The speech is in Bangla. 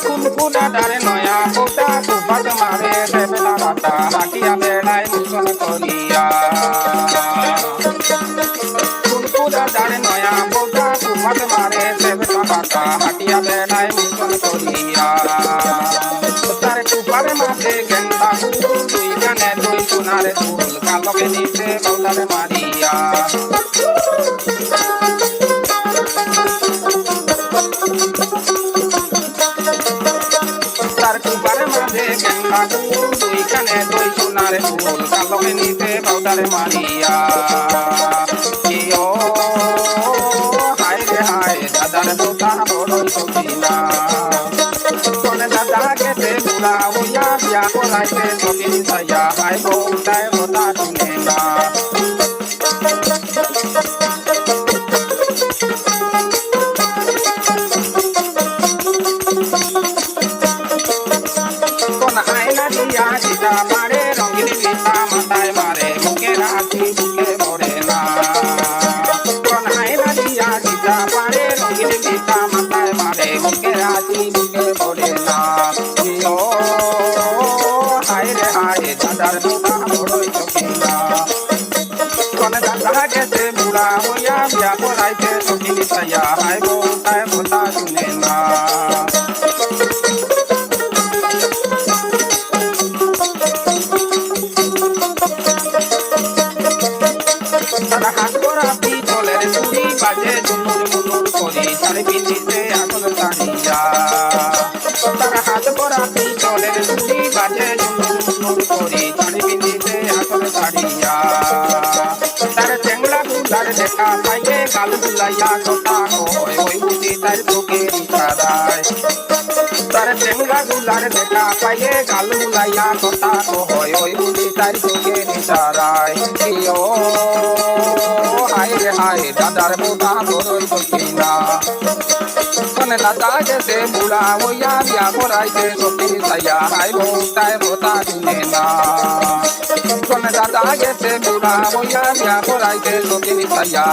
কুলকুলাটারে নয়া পোতা কুপাত মারে দেবলা বাতা হাটিয়া বেড়ায় মুসন করিয়া কুলকুলাটারে নয়া পোতা কুপাত মারে দেবলা বাতা হাটিয়া বেড়ায় মুসন করিয়া তারে কুপারে মাঝে গেন্দা ফুল দুই গানে দুই সোনারে ফুল কালকে নিচে বৌদারে মারিয়া তার কুপারে মাঝে গেন্দা ফুল দুই কানে দুই সোনারে ফুল কালকে নিচে বৌদারে মারিয়া ও হায় রে হায় দাদার বোতা বড়ই সখিনা কোনে দাদা গেছে বুড়া হইয়া বিয়া করাইতে সখিন সাইয়া হায় বউটায় বোতা শুনে না কোন আয়না দিয়া দিতা মারে রঙিন মিতা মাথায় মারে মুখে রাখি বুকে ভরে না কোন আয়না দিয়া দিতা মারে রঙিন মিতা মাথায় মারে মুখে রাখি বুকে ভরে না ও হায় রে হায় দাদার বোতা বড়ই সখিনা কোন দাদা গেছে বুড়া হইয়া বিয়া করাইতে সখিন সাইয়া হায় বউটায় বোতা শুনে না তারা হাত করা পিতলের চুড়ি বাজে ঝুনুর মুনুর করি শাড়ি পিঁধিতে আসল শাড়িয়া তারা হাত করা পিতলের চুড়ি বাজে ঝুনুর মুনুর করি শাড়ি পিঁধিতে আসল শাড়িয়া তার চেংলা গুলার দেখা পাইয়ে গাল বুলাইয়া কথা কয় ওই বুঝি তার চোখের ইশারায় তার চেংলা গুলার দেখা পাইয়ে গাল বুলাইয়া কথা কয় ওই বুঝি তার চোখের ইশারায় ও হায় রে হায় দাদার বোতা বড়ই সখিনা কোনে দাদা গেছে বুড়া হইয়া বিয়া করাইতে সখিন সাইয়া হায় বউটায় বোতা শুনে না কোনে দাদা গেছে বুড়া হইয়া বিয়া করাইতে সখিন সাইয়া